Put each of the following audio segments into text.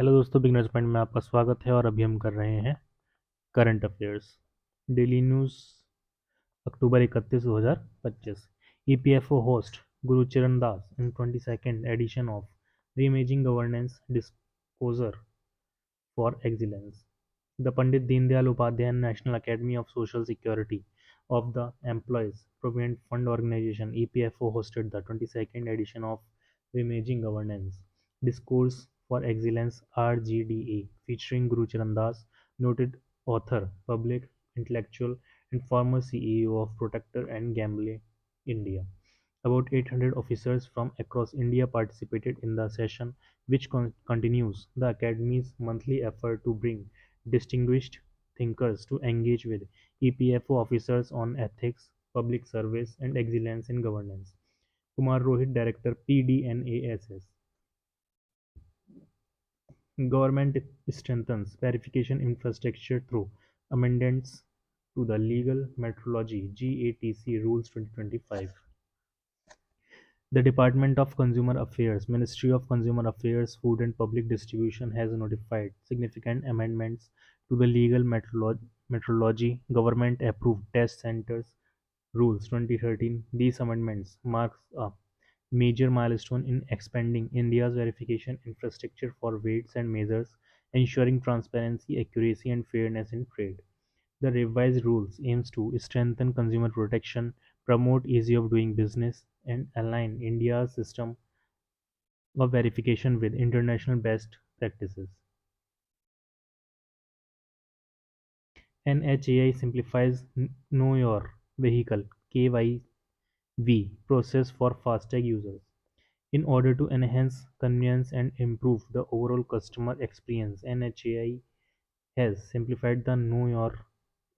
Hello दोस्तों, beginners point में आपका स्वागत है और अभी हम कर रहे हैं current affairs. Daily news October 31, 2025। EPFO host Gurucharan Das in 22nd edition of reimagining governance disclosure for excellence. The Pandit Deendayal Upadhyay National Academy of Social Security of the Employees Provident Fund Organization (EPFO) hosted the 22nd edition of Reimaging Governance Discourse for Excellence (RGDA), featuring Guru Charan Das, noted author, public intellectual, and former CEO of Protector and Gamble India. About 800 officers from across India participated in the session, which continues the Academy's monthly effort to bring distinguished thinkers to engage with EPFO officers on ethics, public service, and excellence in governance. Kumar Rohit, Director, PDNASS. Government strengthens verification infrastructure through amendments to the Legal Metrology (GATC) Rules 2025. The Department of Consumer Affairs, Ministry of Consumer Affairs, Food and Public Distribution has notified significant amendments to the Legal Metrology Government Approved Test Centers Rules 2013. These amendments mark a major milestone in expanding India's verification infrastructure for weights and measures, ensuring transparency, accuracy, and fairness in trade. The revised rules aims to strengthen consumer protection, promote ease of doing business, and align India's system of verification with international best practices. NHAI simplifies Know Your Vehicle (KYV) process for FASTag users. In order to enhance convenience and improve the overall customer experience, NHAI has simplified the Know Your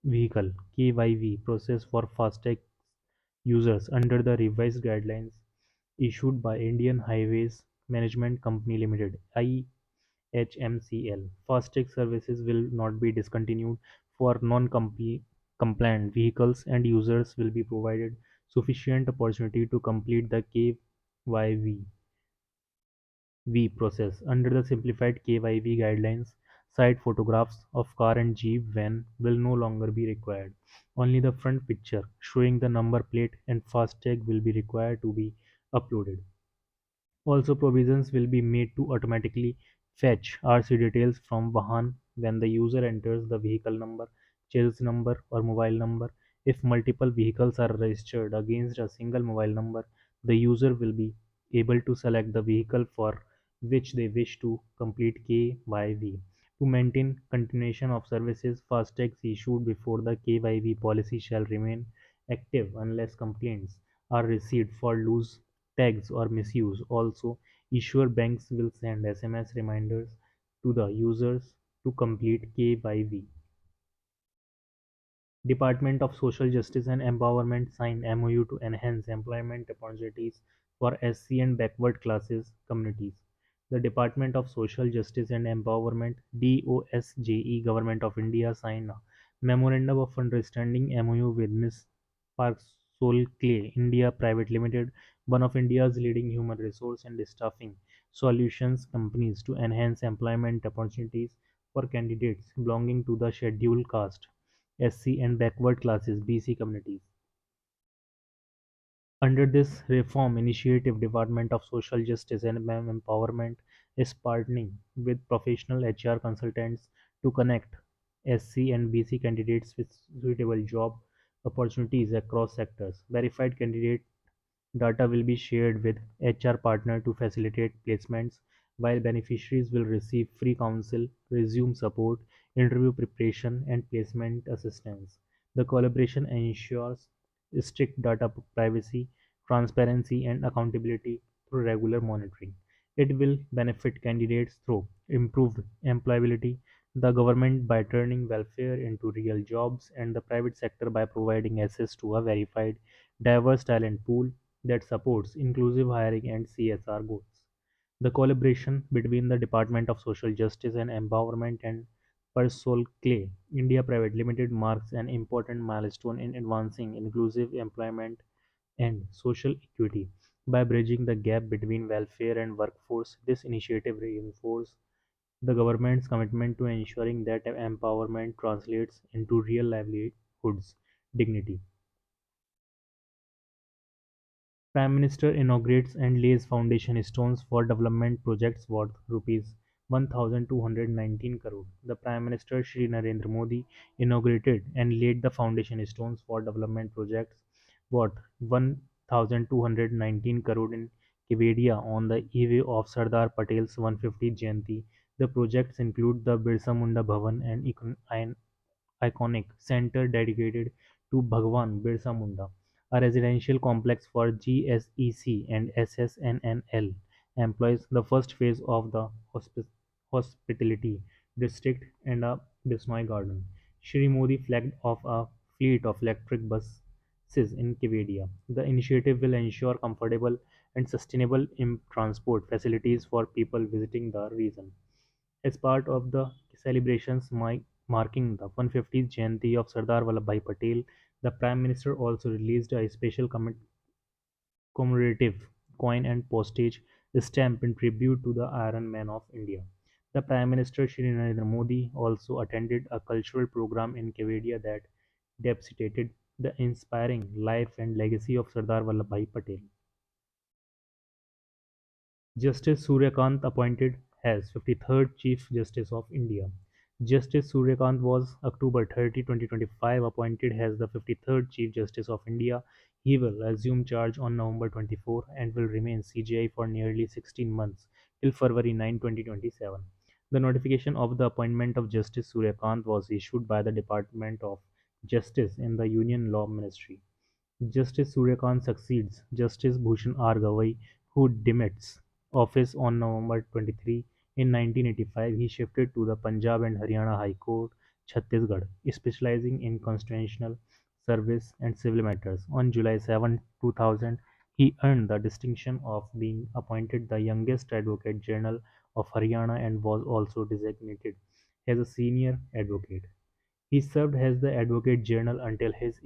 Vehicle (KYV) process for FASTag users under the revised guidelines issued by Indian Highways Management Company Limited (IHMCL). FASTag services will not be discontinued for non-compliant vehicles, and users will be provided sufficient opportunity to complete the KYV process. Under the simplified KYV guidelines, side photographs of car and jeep van will no longer be required. Only the front picture showing the number plate and FASTag will be required to be uploaded. Also, provisions will be made to automatically fetch RC details from Vahan when the user enters the vehicle number, chassis number, or mobile number. If multiple vehicles are registered against a single mobile number, the user will be able to select the vehicle for which they wish to complete KYV. To maintain continuation of services, FASTags issued before the KYV policy shall remain active unless complaints are received for loose tags or misuse. Also, issuer banks will send SMS reminders to the users to complete KYV. Department of Social Justice and Empowerment signed MOU to enhance employment opportunities for SC and backward classes communities. The Department of Social Justice and Empowerment (DOSJE) Government of India signed a Memorandum of Understanding MOU with Ms. Parsol Clay India Private Limited, one of India's leading human resource and staffing solutions companies, to enhance employment opportunities for candidates belonging to the scheduled caste, SC, and backward classes (BC) communities. Under this reform initiative, Department of Social Justice and Empowerment is partnering with professional HR consultants to connect SC and BC candidates with suitable job opportunities across sectors. Verified candidate data will be shared with HR partner to facilitate placements, while beneficiaries will receive free counsel, resume support, interview preparation, and placement assistance. The collaboration ensures strict data privacy, transparency, and accountability through regular monitoring. It will benefit candidates through improved employability, the government by turning welfare into real jobs, and the private sector by providing access to a verified, diverse talent pool that supports inclusive hiring and CSR goals. The collaboration between the Department of Social Justice and Empowerment and Persol Clay India Private Limited marks an important milestone in advancing inclusive employment and social equity. By bridging the gap between welfare and workforce, this initiative reinforces the government's commitment to ensuring that empowerment translates into real livelihoods, dignity. Prime Minister inaugurates and lays foundation stones for development projects worth rupees 1,219 crore. The Prime Minister Shri Narendra Modi inaugurated and laid the foundation stones for development projects worth 1,219 crore in Kevadia on the eve of Sardar Patel's 150th Jayanti. The projects include the Birsa Munda Bhavan and iconic center dedicated to Bhagwan Birsa Munda, a residential complex for GSEC and SSNNL employs the first phase of the hospitality district and a Bisnoy garden. Shri Modi flagged off a fleet of electric buses in Kevadia. The initiative will ensure comfortable and sustainable transport facilities for people visiting the region. As part of the celebrations marking the 150th Jayanti of Sardar Vallabhbhai Patel, the Prime Minister also released a special commemorative coin and postage stamp in tribute to the Iron Man of India. The Prime Minister Shri Narendra Modi also attended a cultural program in Kevadia that depicted the inspiring life and legacy of Sardar Vallabhbhai Patel. Justice Suryakant appointed as 53rd Chief Justice of India. Justice Suryakant was October 30, 2025 appointed as the 53rd Chief Justice of India. He will assume charge on November 24 and will remain CJI for nearly 16 months till February 9, 2027. The notification of the appointment of Justice Suryakant was issued by the Department of Justice in the Union Law Ministry. Justice Suryakant succeeds Justice Bhushan R. Gavai, who demits office on November 23. In 1985, he shifted to the Punjab and Haryana High Court, Chhattisgarh, specializing in constitutional service and civil matters. On July 7, 2000, he earned the distinction of being appointed the youngest Advocate General of Haryana and was also designated as a senior advocate. He served as the Advocate General until his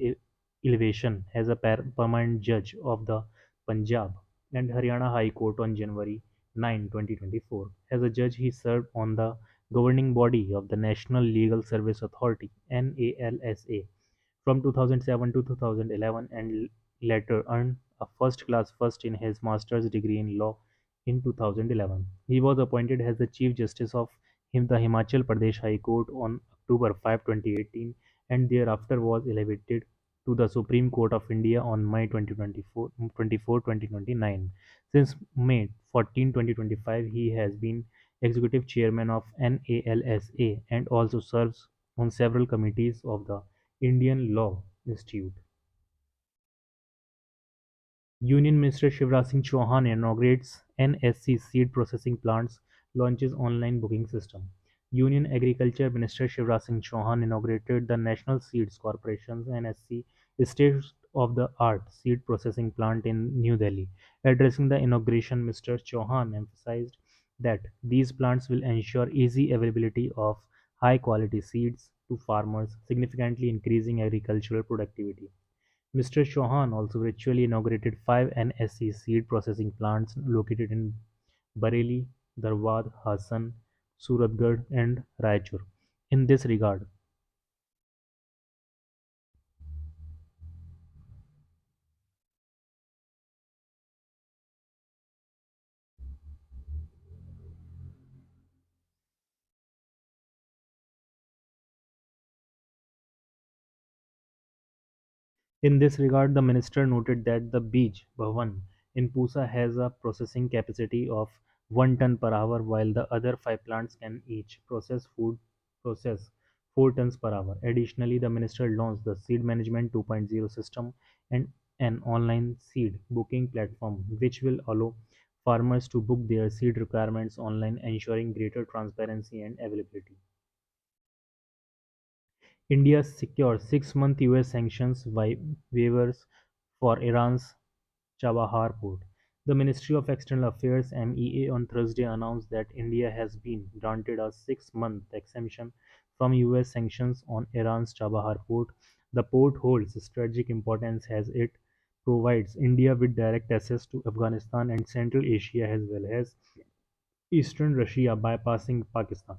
elevation as a permanent judge of the Punjab and Haryana High Court on January 9, 2024. As a judge, he served on the governing body of the National Legal Service Authority (NALSA) from 2007 to 2011 and later earned a first class first in his master's degree in law in 2011. He was appointed as the Chief Justice of the Himachal Pradesh High Court on October 5, 2018 and thereafter was elevated to the Supreme Court of India on May 2029. Since May 14, 2025, he has been Executive Chairman of NALSA and also serves on several committees of the Indian Law Institute. Union Minister Shivraj Singh Chauhan inaugurates NSC seed processing plants, launches online booking system. Union Agriculture Minister Shivraj Singh Chauhan inaugurated the National Seeds Corporation's NSC state-of-the-art seed processing plant in New Delhi. Addressing the inauguration, Mr. Chauhan emphasized that these plants will ensure easy availability of high-quality seeds to farmers, significantly increasing agricultural productivity. Mr. Chauhan also virtually inaugurated five NSC seed processing plants located in Bareilly, Dharwad, Hassan, Suratgarh, and Raichur. In this regard, the minister noted that the Bij Bhavan in Pusa has a processing capacity of 1 ton per hour, while the other five plants can each process 4 tons per hour. Additionally, the minister launched the Seed Management 2.0 system and an online seed booking platform, which will allow farmers to book their seed requirements online, ensuring greater transparency and availability. India secured 6-month US sanctions waivers for Iran's Chabahar port. The Ministry of External Affairs (MEA) on Thursday announced that India has been granted a 6-month exemption from US sanctions on Iran's Chabahar port. The port holds strategic importance as it provides India with direct access to Afghanistan and Central Asia as well as eastern Russia bypassing Pakistan.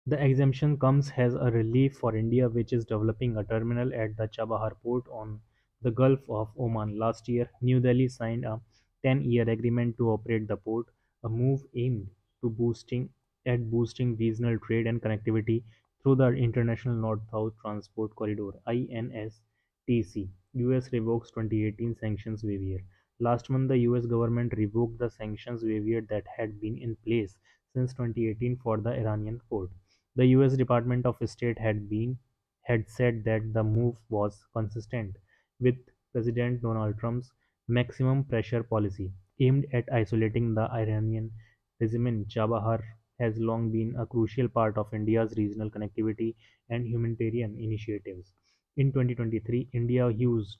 The exemption comes as a relief for India, which is developing a terminal at the Chabahar port on the Gulf of Oman. Last year, New Delhi signed a 10-year agreement to operate the port, a move aimed to boosting regional trade and connectivity through the International North-South Transport Corridor (INSTC). US revokes 2018 sanctions waiver. Last month, the US government revoked the sanctions waiver that had been in place since 2018 for the Iranian port. The US Department of State had said that the move was consistent with President Donald Trump's maximum pressure policy, aimed at isolating the Iranian regime. Chabahar has long been a crucial part of India's regional connectivity and humanitarian initiatives. In 2023, India used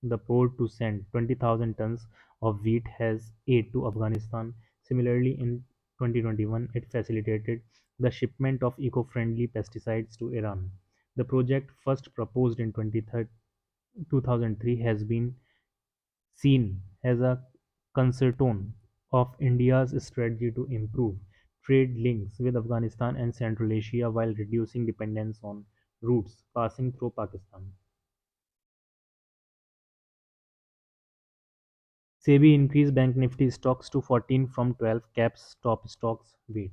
the port to send 20,000 tons of wheat as aid to Afghanistan. Similarly, in 2021, it facilitated the shipment of eco-friendly pesticides to Iran. The project, first proposed in 2003, has been seen as a cornerstone of India's strategy to improve trade links with Afghanistan and Central Asia while reducing dependence on routes passing through Pakistan. SEBI increased Bank Nifty stocks to 14 from 12, caps top stocks weight.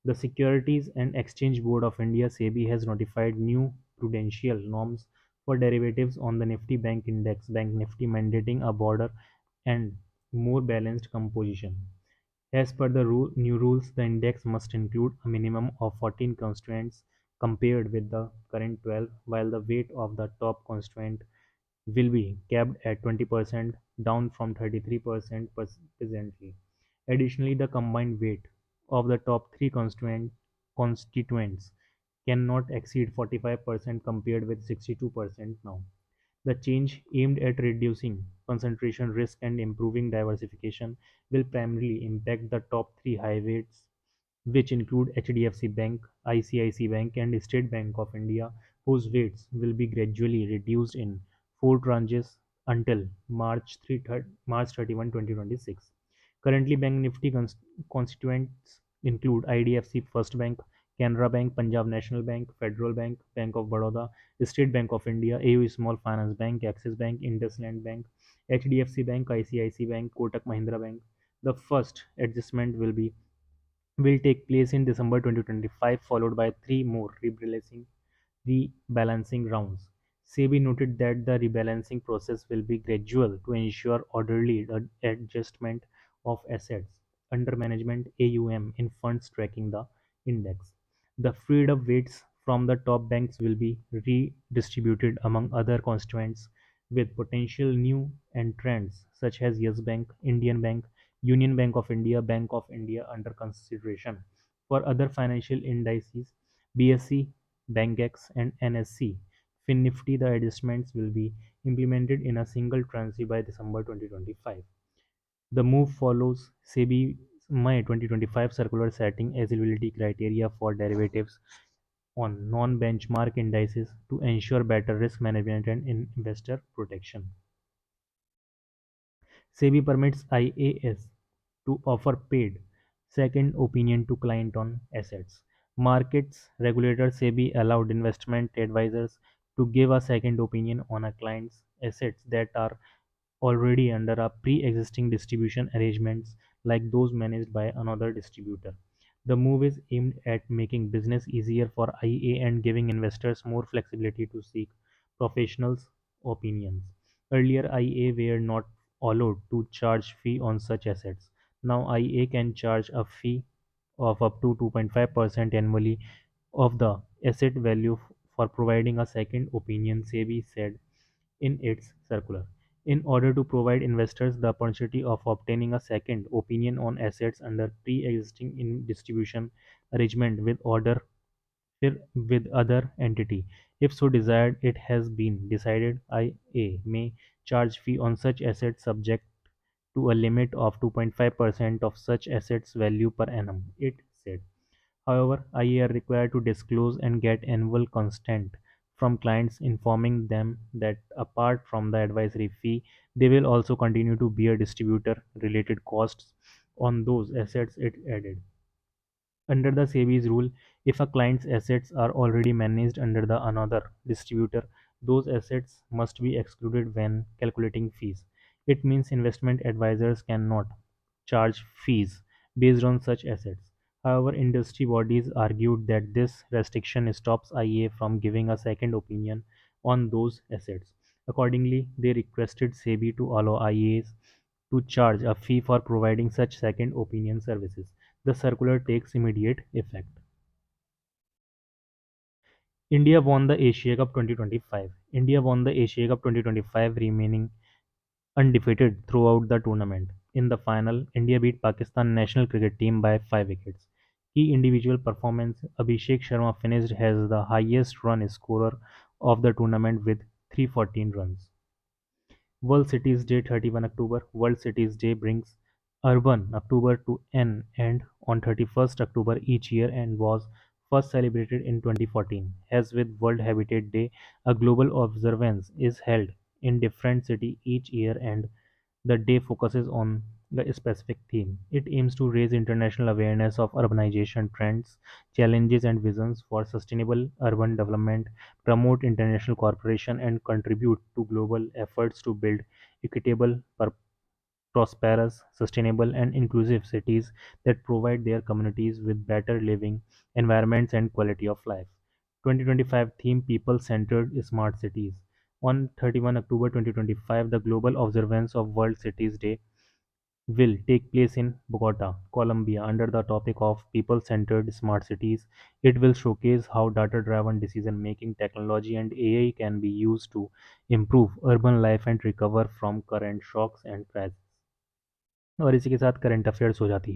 The Securities and Exchange Board of India (SEBI) has notified new prudential norms for derivatives on the Nifty Bank Index Bank Nifty, mandating a broader and more balanced composition. As per the new rules, the index must include a minimum of 14 constituents compared with the current 12, while the weight of the top constituent will be capped at 20%, down from 33% presently. Additionally, the combined weight of the top three constituents cannot exceed 45% compared with 62% now. The change, aimed at reducing concentration risk and improving diversification, will primarily impact the top three high weights, which include HDFC Bank, ICICI Bank, and State Bank of India, whose weights will be gradually reduced in four tranches until March 31, 2026. Currently, Bank Nifty constituents include IDFC First Bank, Canara Bank, Punjab National Bank, Federal Bank, Bank of Baroda, State Bank of India, AU Small Finance Bank, Axis Bank, IndusInd Bank, HDFC Bank, ICICI Bank, Kotak Mahindra Bank. The first adjustment will take place in December 2025, followed by three more rebalancing rounds. SEBI noted that the rebalancing process will be gradual to ensure orderly adjustment of assets under management (AUM) in funds tracking the index. The freed up weights from the top banks will be redistributed among other constituents, with potential new entrants such as Yes Bank, Indian Bank, Union Bank of India under consideration. For other financial indices, BSE, BankX, and NSE FinNifty, the adjustments will be implemented in a single tranche by December 2025. The move follows SEBI's May 2025 circular setting eligibility criteria for derivatives on non-benchmark indices to ensure better risk management and investor protection. SEBI permits IAS to offer paid second opinion to client on assets. Markets regulator SEBI allowed investment advisors to give a second opinion on a client's assets that are already under a pre-existing distribution arrangements like those managed by another distributor. The move is aimed at making business easier for IA and giving investors more flexibility to seek professionals' opinions. Earlier, IA were not allowed to charge fee on such assets. Now, IA can charge a fee of up to 2.5% annually of the asset value for providing a second opinion, SEBI said in its circular. In order to provide investors the opportunity of obtaining a second opinion on assets under pre-existing in distribution arrangement with other entity. If so desired, it has been decided IA may charge fee on such assets subject to a limit of 2.5% of such assets value per annum, it said. However, IA are required to disclose and get annual consent from clients, informing them that apart from the advisory fee, they will also continue to bear distributor related costs on those assets it added. Under the SEBI's rule, if a client's assets are already managed under the another distributor, those assets must be excluded when calculating fees. It means investment advisors cannot charge fees based on such assets. However, industry bodies argued that this restriction stops IA from giving a second opinion on those assets. Accordingly, they requested SEBI to allow IAs to charge a fee for providing such second opinion services. The circular takes immediate effect. India won the Asia Cup 2025. India won the Asia Cup 2025, remaining undefeated throughout the tournament. In the final, India beat Pakistan national cricket team by 5 wickets. Key individual performance: Abhishek Sharma finished as the highest run scorer of the tournament with 314 runs. World Cities Day 31 October. World Cities Day brings urban October to an end on 31st October each year and was first celebrated in 2014. As with World Habitat Day, a global observance is held in different cities each year and the day focuses on the specific theme. It aims to raise international awareness of urbanization trends, challenges, and visions for sustainable urban development, promote international cooperation, and contribute to global efforts to build equitable, prosperous, sustainable, and inclusive cities that provide their communities with better living environments and quality of life. 2025 theme: People Centered Smart Cities. On 31 October 2025, the global observance of World Cities Day will take place in Bogota, Colombia, under the topic of People Centered Smart Cities. It will showcase how data driven decision making, technology, and AI can be used to improve urban life and recover from current shocks and crises. और इसी के साथ current affairs हो जाती है।